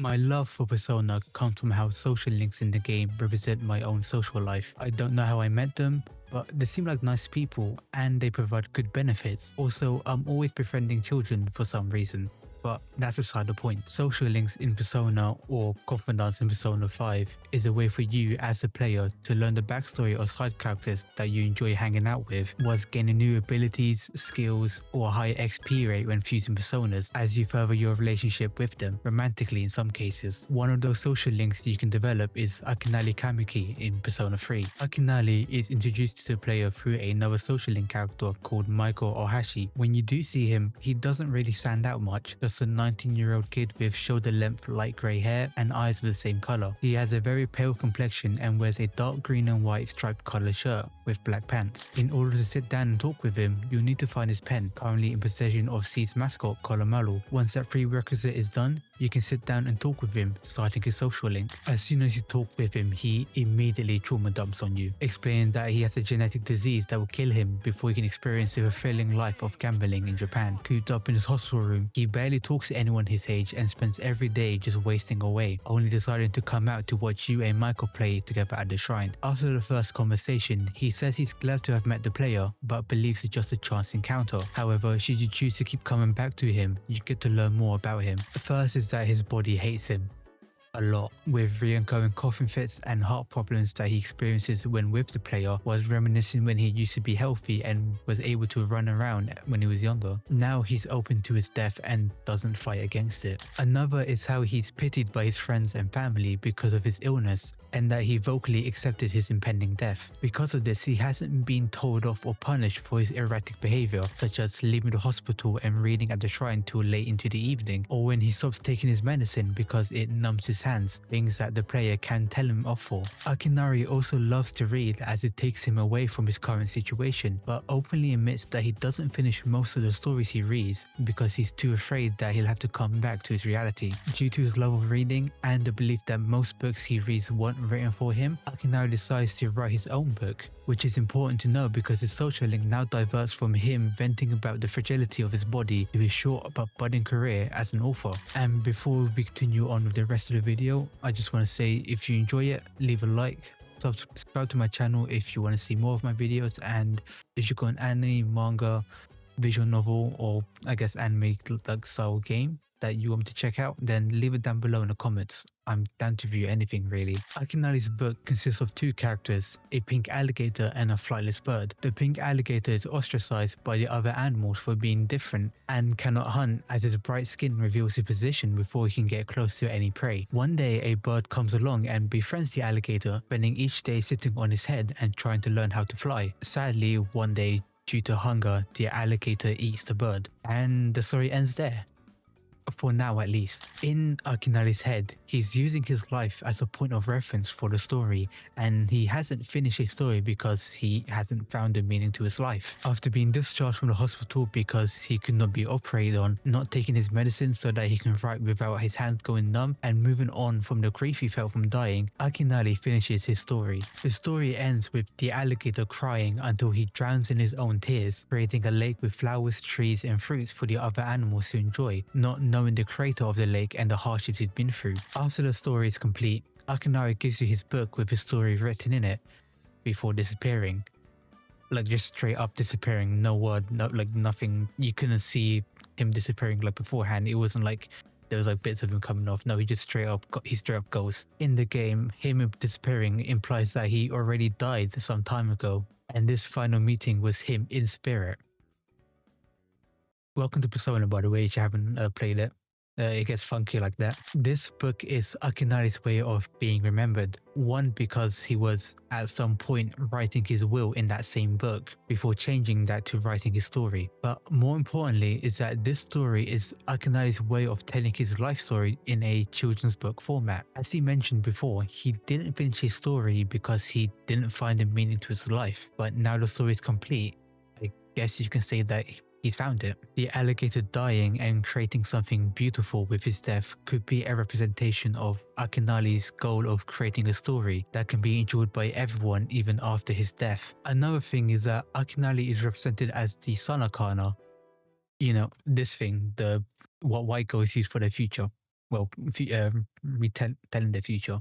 My love for Persona comes from how social links in the game represent my own social life. I don't know how I met them, but they seem like nice people and they provide good benefits. Also, I'm always befriending children for some reason. But that's beside the point. Social links in Persona or confidants in Persona 5 is a way for you as a player to learn the backstory of side characters that you enjoy hanging out with, whilst gaining new abilities, skills, or a higher XP rate when fusing personas as you further your relationship with them, romantically in some cases. One of those social links you can develop is Akinari Kamiki in Persona 3. Akinari is introduced to the player through another social link character called Michael Ohashi. When you do see him, he doesn't really stand out much, just a 19-year-old kid with shoulder-length light grey hair and eyes with the same colour. He has a very pale complexion and wears a dark green and white striped collared shirt with black pants. In order to sit down and talk with him, you'll need to find his pen, currently in possession of Seed's mascot, Kolomalu. Once that prerequisite is done, you can sit down and talk with him, starting his social link. As soon as you talk with him, he immediately trauma dumps on you, explaining that he has a genetic disease that will kill him before he can experience the fulfilling life of gambling in Japan. Cooped up in his hospital room, he barely talks to anyone his age and spends every day just wasting away, only deciding to come out to watch you and Michael play together at the shrine. After the first conversation, he says he's glad to have met the player, but believes it's just a chance encounter. However, should you choose to keep coming back to him, you get to learn more about him. The first is that his body hates him a lot, with reoccurring coughing fits and heart problems that he experiences when with the player, was reminiscing when he used to be healthy and was able to run around when he was younger. Now he's open to his death and doesn't fight against it. Another is how he's pitied by his friends and family because of his illness, and that he vocally accepted his impending death. Because of this, he hasn't been told off or punished for his erratic behavior, such as leaving the hospital and reading at the shrine till late into the evening, or when he stops taking his medicine because it numbs his hands, things that the player can tell him off for. Akinari also loves to read as it takes him away from his current situation, but openly admits that he doesn't finish most of the stories he reads because he's too afraid that he'll have to come back to his reality. Due to his love of reading and the belief that most books he reads weren't written for him, Akinari decides to write his own book, which is important to know because his social link now diverts from him venting about the fragility of his body to his short but budding career as an author. And before we continue on with the rest of the video, I just want to say, if you enjoy it, leave a like, subscribe to my channel if you want to see more of my videos, and if you've got an anime, manga, visual novel, or I guess anime like style game that you want me to check out, then leave it down below in the comments. I'm down to view anything really. Akinari's book consists of two characters, a pink alligator and a flightless bird. The pink alligator is ostracized by the other animals for being different and cannot hunt, as his bright skin reveals his position before he can get close to any prey. One day a bird comes along and befriends the alligator, spending each day sitting on his head and trying to learn how to fly. Sadly, one day, due to hunger, the alligator eats the bird, and the story ends there. For now at least. In Akinari's head, he's using his life as a point of reference for the story, and he hasn't finished his story because he hasn't found a meaning to his life. After being discharged from the hospital because he could not be operated on, not taking his medicine so that he can write without his hands going numb, and moving on from the grief he felt from dying, Akinari finishes his story. The story ends with the alligator crying until he drowns in his own tears, creating a lake with flowers, trees and fruits for the other animals to enjoy, not knowing the creator of the lake and the hardships he'd been through. After the story is complete, Akinari gives you his book with his story written in it before disappearing. Like just straight up disappearing, no word, no, like nothing. You couldn't see him disappearing like beforehand. It wasn't like there was like bits of him coming off. No, he straight up goes. In the game, him disappearing implies that he already died some time ago, and this final meeting was him in spirit. Welcome to Persona, by the way, if you haven't played it. It gets funky like that. This book is Akinari's way of being remembered. One, because he was at some point writing his will in that same book before changing that to writing his story. But more importantly is that this story is Akinari's way of telling his life story in a children's book format. As he mentioned before, he didn't finish his story because he didn't find a meaning to his life. But now the story is complete, I guess you can say that he's found it. The alligator dying and creating something beautiful with his death could be a representation of Akinari's goal of creating a story that can be enjoyed by everyone even after his death. Another thing is that Akinari is represented as the Sun Arcana. You know, this thing, what white girls use for their future. well, retelling their future.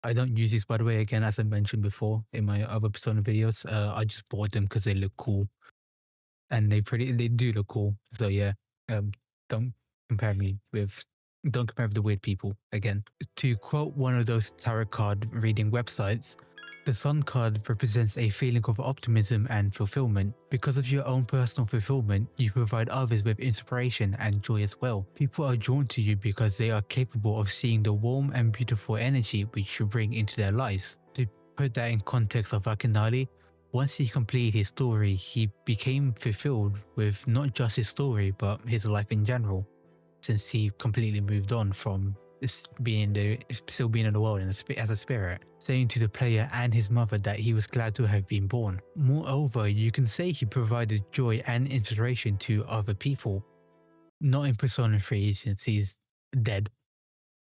I don't use these, by the way, again, as I mentioned before in my other Persona videos. I just bought them because they look cool, and they do look cool. So yeah, um, don't compare me with don't compare with the weird people again. To quote one of those tarot card reading websites, the Sun card represents a feeling of optimism and fulfillment. Because of your own personal fulfillment, you provide others with inspiration and joy as well. People are drawn to you because they are capable of seeing the warm and beautiful energy which you bring into their lives. To put that in context of Akinari, once he completed his story, he became fulfilled with not just his story but his life in general, since he completely moved on from still being in the world as a spirit, saying to the player and his mother that he was glad to have been born. Moreover, you can say he provided joy and inspiration to other people. Not in Persona 3 since he's dead.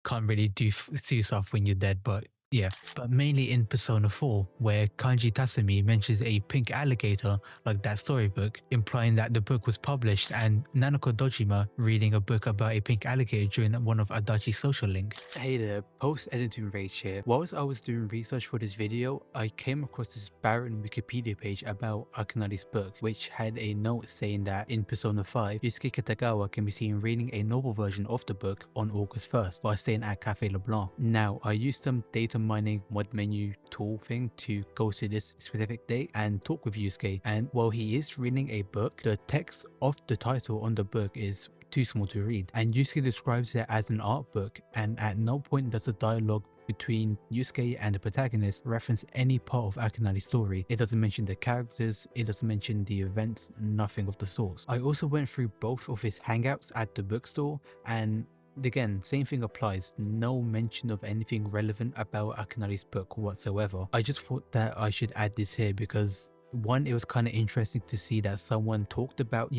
Can't really do stuff when you're dead, but yeah. But mainly in Persona 4, where Kanji Tasumi mentions a pink alligator like that storybook, implying that the book was published, and Nanako Dojima reading a book about a pink alligator during one of Adachi's social links. Hey there, post-editing Rage here. Whilst I was doing research for this video, I came across this barren Wikipedia page about Akinari's book, which had a note saying that in Persona 5, Yusuke Kitagawa can be seen reading a novel version of the book on August 1st while staying at Cafe LeBlanc. Now, I used some data mining mod menu tool thing to go to this specific date and talk with Yusuke, and while he is reading a book, the text of the title on the book is too small to read, and Yusuke describes it as an art book, and at no point does the dialogue between Yusuke and the protagonist reference any part of Akinari's story. It doesn't mention the characters, it doesn't mention the events, nothing of the sorts. I also went through both of his hangouts at the bookstore, and again, same thing applies. No mention of anything relevant about Akinari's book whatsoever. I just thought that I should add this here because one, it was kind of interesting to see that someone talked about,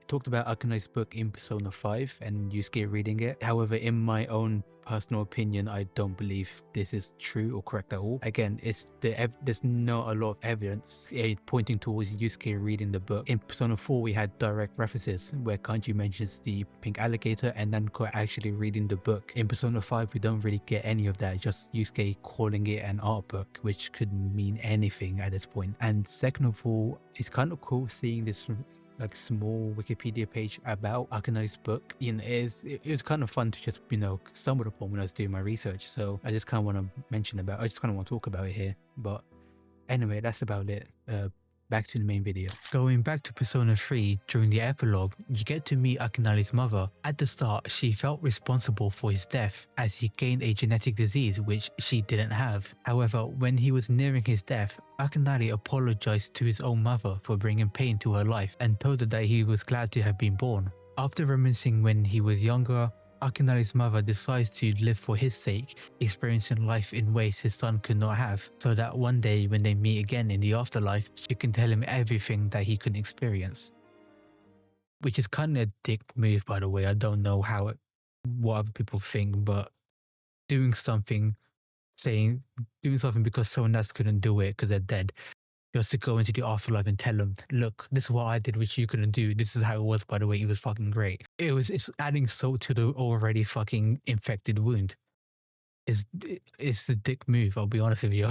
talked about Akinari's book in Persona 5 and Yusuke reading it. However, in my own personal opinion, I don't believe this is true or correct at all. Again, there's not a lot of evidence pointing towards Yusuke reading the book. In Persona 4, we had direct references where Kanji mentions the pink alligator and Nanako actually reading the book. In Persona 5, we don't really get any of that, just Yusuke calling it an art book, which could mean anything at this point. And second of all, it's kind of cool seeing this like small Wikipedia page about Akinari's book. It was kind of fun to just stumble upon when I was doing my research, so I just kind of want to talk about it here. But anyway, that's about it. Back to the main video. Going back to Persona 3, during the epilogue, you get to meet Akinari's mother. At the start, she felt responsible for his death as he gained a genetic disease which she didn't have. However, when he was nearing his death, Akinari apologized to his own mother for bringing pain to her life and told her that he was glad to have been born. After reminiscing when he was younger, Akinari's mother decides to live for his sake, experiencing life in ways his son could not have, so that one day when they meet again in the afterlife, she can tell him everything that he couldn't experience. Which is kind of a dick move, by the way. I don't know what other people think, but doing something because someone else couldn't do it because they're dead, just to go into the afterlife and tell them, look, this is what I did which you couldn't do. This is how it was, by the way. It was fucking great. It's adding salt to the already fucking infected wound. It's a dick move, I'll be honest with you.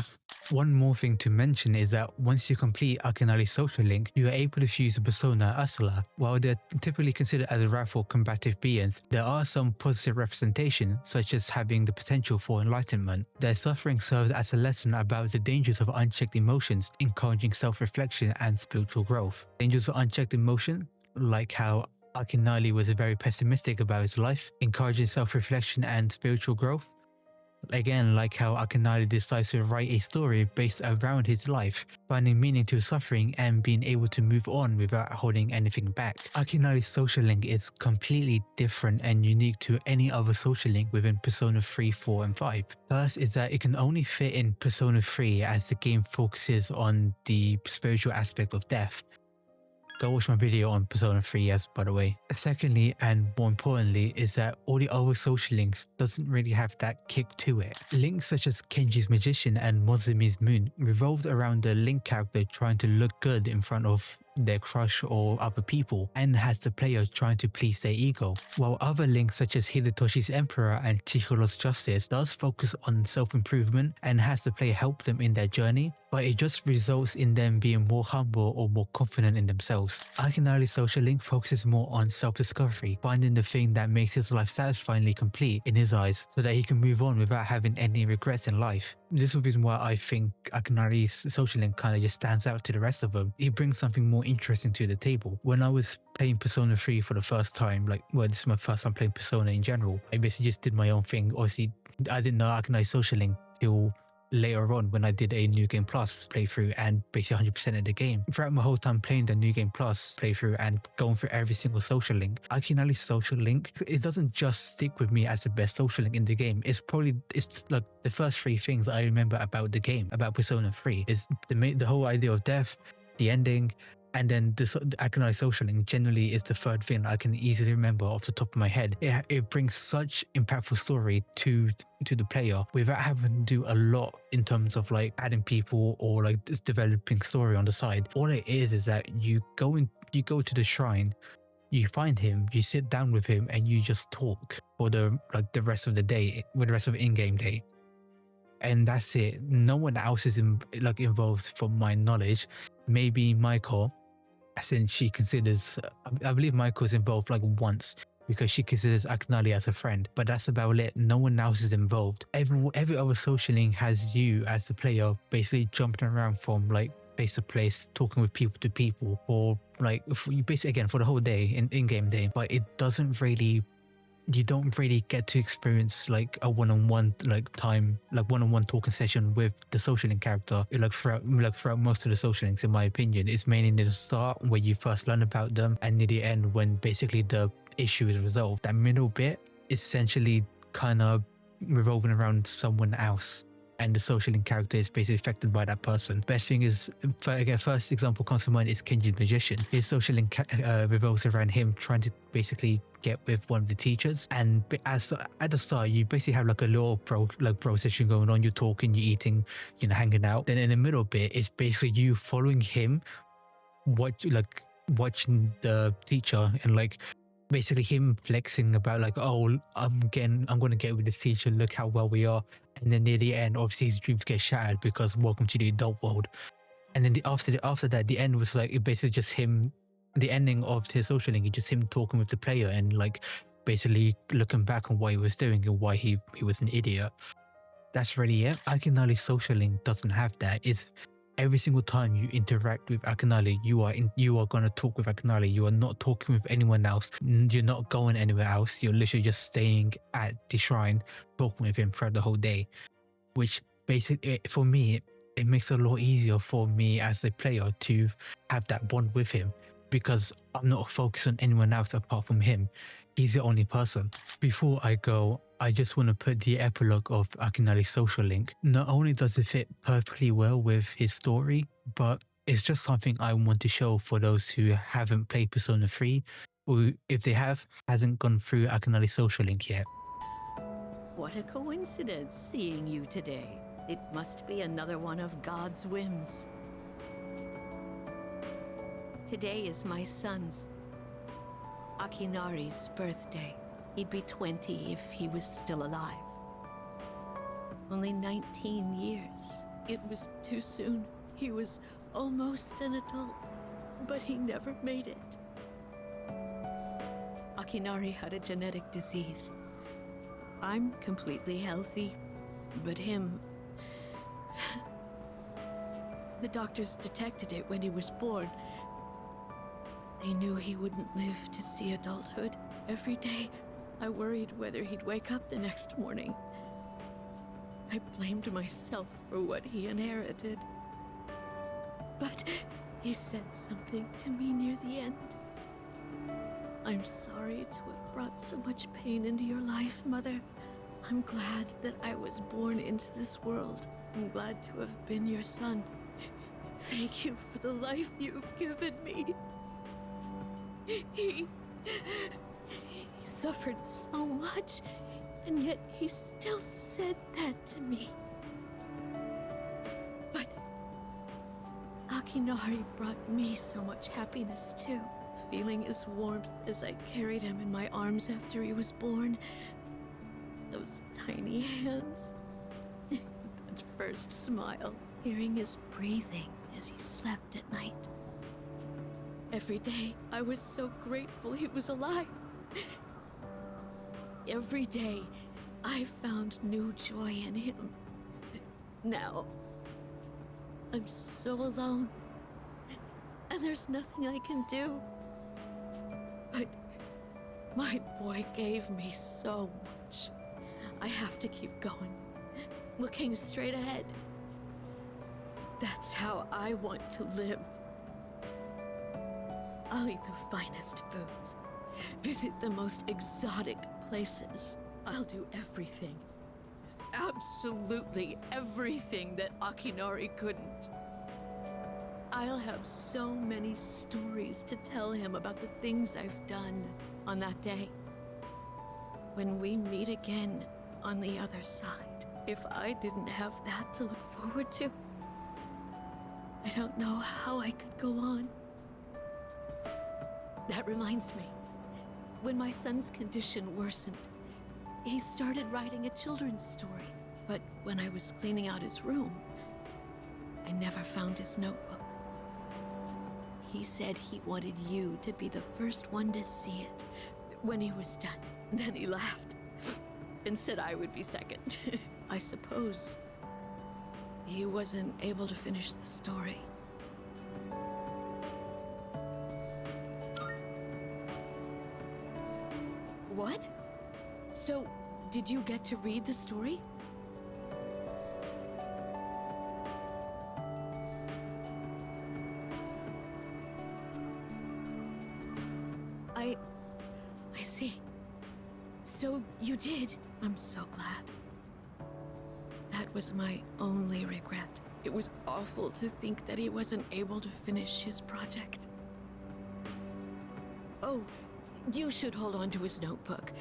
One more thing to mention is that once you complete Akinari's social link, you are able to fuse the persona Asura. While they're typically considered as wrathful combative beings, there are some positive representation, such as having the potential for enlightenment. Their suffering serves as a lesson about the dangers of unchecked emotions, encouraging self-reflection and spiritual growth. Dangers of unchecked emotion, like how Akinari was very pessimistic about his life, encouraging self-reflection and spiritual growth. Again, like how Akinari decides to write a story based around his life, finding meaning to suffering and being able to move on without holding anything back. Akinari's social link is completely different and unique to any other social link within Persona 3, 4 and 5. First is that it can only fit in Persona 3 as the game focuses on the spiritual aspect of death. Go watch my video on Persona 3, by the way. Secondly, and more importantly, is that all the other social links doesn't really have that kick to it. Links such as Kenji's Magician and Mozumi's Moon revolved around the Link character trying to look good in front of their crush or other people, and has the player trying to please their ego. While other links such as Hidetoshi's Emperor and Chihoro's Justice does focus on self-improvement and has the player help them in their journey, but it just results in them being more humble or more confident in themselves. Akinari's social link focuses more on self-discovery, finding the thing that makes his life satisfyingly complete in his eyes so that he can move on without having any regrets in life. This is the reason why I think Akinari's social link kind of just stands out to the rest of them. He brings something more interesting to the table. When I was playing Persona 3 for the first time, this is my first time playing Persona in general, I basically just did my own thing. Obviously, I didn't know Akinari's social link till later on when I did a New Game Plus playthrough and basically 100% of the game. Throughout my whole time playing the New Game Plus playthrough and going through every single social link, Akinari's social link, it doesn't just stick with me as the best social link in the game. It's like the first three things I remember about the game, about Persona 3, is the whole idea of death, the ending, and then the Akinari social link generally is the third thing I can easily remember off the top of my head. It brings such impactful story to the player without having to do a lot in terms of like adding people or like developing story on the side. All it is that you go to the shrine, you find him, you sit down with him, and you just talk for the rest of the day, with the rest of the in-game day. And that's it. No one else is involved from my knowledge. Maybe Michael, since she considers, I believe Michael's involved like once because she considers Akinari as a friend, but that's about it. No one else is involved. Every other social link has you as the player basically jumping around from like place to place, talking with people to people, or like basically again for the whole day in-game day, but it doesn't really, you don't really get to experience like a one-on-one one-on-one talking session with the social link character throughout most of the social links. In my opinion, it's mainly near the start where you first learn about them and near the end when basically the issue is resolved. That middle bit is essentially kind of revolving around someone else, and the social link character is basically affected by that person. Best thing is, first example comes to mind is Kenji's Magician. His social link revolves around him trying to basically get with one of the teachers, and at the start you basically have like a little pro session going on. You're talking, you're eating, hanging out. Then in the middle bit is basically you following him, watching the teacher, and like basically him flexing about like, oh, I'm gonna get with this teacher, look how well we are. And then near the end, obviously his dreams get shattered because welcome to the adult world. And then after that, the end was like, it basically just him, the ending of his social link is just him talking with the player and like basically looking back on what he was doing and why he was an idiot. That's really it. Akinari's social link doesn't have that. It's every single time you interact with Akinari, you are gonna talk with Akinari. You are not talking with anyone else. You're not going anywhere else. You're literally just staying at the shrine, talking with him throughout the whole day. Which basically, for me, it makes it a lot easier for me as a player to have that bond with him, because I'm not focused on anyone else apart from him. He's the only person. Before I go, I just want to put the epilogue of Akinari's social link. Not only does it fit perfectly well with his story, but it's just something I want to show for those who haven't played Persona 3, or if they have, hasn't gone through Akinari's social link yet. What a coincidence seeing you today. It must be another one of God's whims. Today is my son's, Akinari's, birthday. He'd be 20 if he was still alive. Only 19 years. It was too soon. He was almost an adult, but he never made it. Akinari had a genetic disease. I'm completely healthy, but him... The doctors detected it when he was born. They knew he wouldn't live to see adulthood. Every day, I worried whether he'd wake up the next morning. I blamed myself for what he inherited. But he said something to me near the end. I'm sorry to have brought so much pain into your life, Mother. I'm glad that I was born into this world. I'm glad to have been your son. Thank you for the life you've given me. He suffered so much, and yet he still said that to me. But Akinari brought me so much happiness too. Feeling his warmth as I carried him in my arms after he was born. Those tiny hands. That first smile. Hearing his breathing as he slept at night. Every day, I was so grateful he was alive. Every day, I found new joy in him. Now, I'm so alone, and there's nothing I can do. But my boy gave me so much. I have to keep going, looking straight ahead. That's how I want to live. I'll eat the finest foods, visit the most exotic places. I'll do everything. Absolutely everything that Akinari couldn't. I'll have so many stories to tell him about the things I've done on that day. When we meet again on the other side, if I didn't have that to look forward to, I don't know how I could go on. That reminds me, when my son's condition worsened, he started writing a children's story. But when I was cleaning out his room, I never found his notebook. He said he wanted you to be the first one to see it when he was done. Then he laughed and said I would be second. I suppose he wasn't able to finish the story. What? So, did you get to read the story? I see. So you did. I'm so glad. That was my only regret. It was awful to think that he wasn't able to finish his project. Oh, you should hold on to his notebook.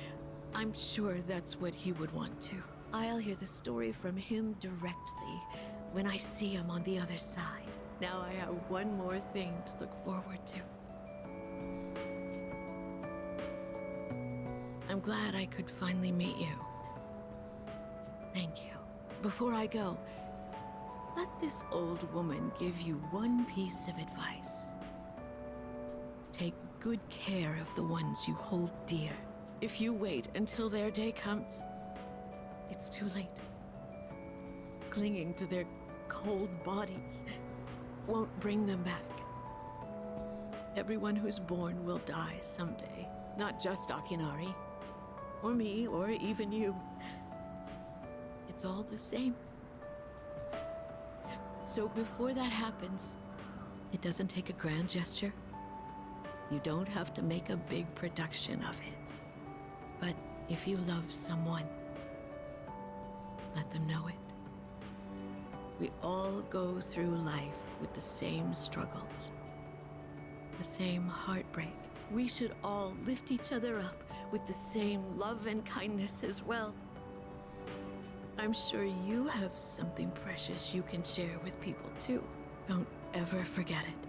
I'm sure that's what he would want to. I'll hear the story from him directly when I see him on the other side. Now I have one more thing to look forward to. I'm glad I could finally meet you. Thank you. Before I go, let this old woman give you one piece of advice. Take good care of the ones you hold dear. If you wait until their day comes, it's too late. Clinging to their cold bodies won't bring them back. Everyone who's born will die someday. Not just Akinari, or me, or even you. It's all the same. So before that happens, it doesn't take a grand gesture. You don't have to make a big production of it. But if you love someone, let them know it. We all go through life with the same struggles, the same heartbreak. We should all lift each other up with the same love and kindness as well. I'm sure you have something precious you can share with people too. Don't ever forget it.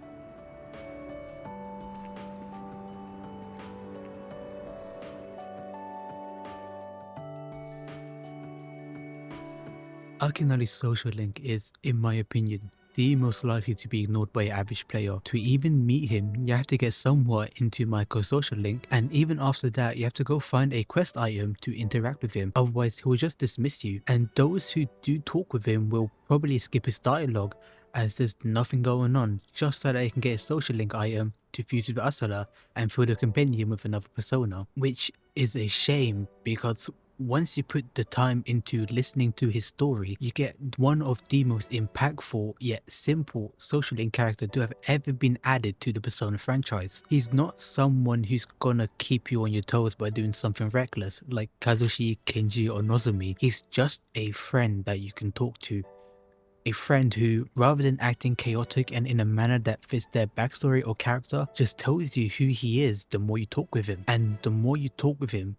Akinari's social link is, in my opinion, the most likely to be ignored by an average player. To even meet him, you have to get somewhat into Social Link, and even after that, you have to go find a quest item to interact with him, otherwise he will just dismiss you. And those who do talk with him will probably skip his dialogue, as there's nothing going on, just so that they can get a social link item to fuse with Asura and fill the compendium with another persona, which is a shame because once you put the time into listening to his story, you get one of the most impactful yet simple social link character to have ever been added to the Persona franchise. He's not someone who's gonna keep you on your toes by doing something reckless like Kazushi, Kenji or Nozomi. He's just a friend that you can talk to. A friend who, rather than acting chaotic and in a manner that fits their backstory or character, just tells you who he is the more you talk with him. And the more you talk with him,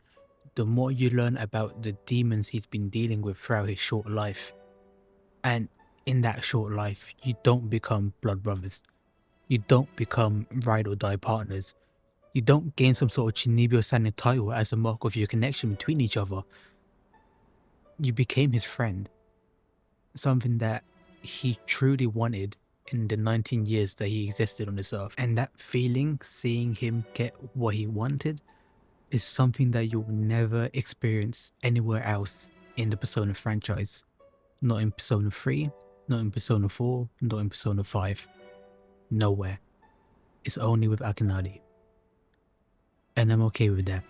the more you learn about the demons he's been dealing with throughout his short life. And in that short life, you don't become blood brothers. You don't become ride or die partners. You don't gain some sort of Chinibyo sounding title as a mark of your connection between each other. You became his friend. Something that he truly wanted in the 19 years that he existed on this earth. And that feeling, seeing him get what he wanted, is something that you'll never experience anywhere else in the Persona franchise. Not in Persona 3, not in Persona 4, not in Persona 5. Nowhere. It's only with Akinari. And I'm okay with that.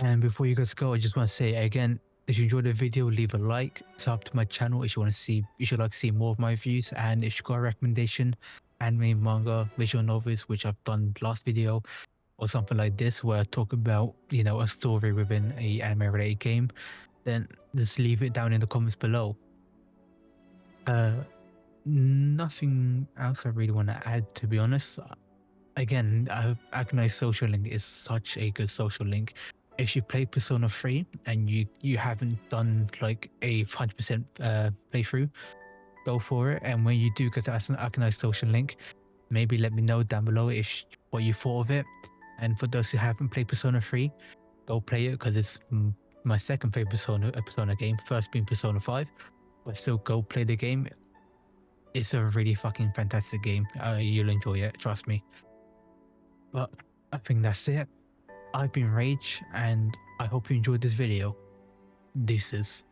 And before you guys go, I just want to say again, if you enjoyed the video, leave a like, sub to my channel if you want to see, if you'd like to see more of my reviews, and if you got a recommendation, anime, manga, visual novels, which I've done last video, or something like this where I talk about, you know, a story within a anime related game, then just leave it down in the comments below. Nothing else I really want to add, to be honest. Again, Akinari's social link is such a good social link. If you play Persona 3 and you haven't done like a 100% playthrough, go for it. And when you do get to Akinari's social link, maybe let me know down below what you thought of it. And for those who haven't played Persona 3, go play it because it's my second favorite Persona game, first being Persona 5. But still, go play the game. It's a really fucking fantastic game. You'll enjoy it, trust me. But I think that's it. I've been Rage, and I hope you enjoyed this video. Deuces.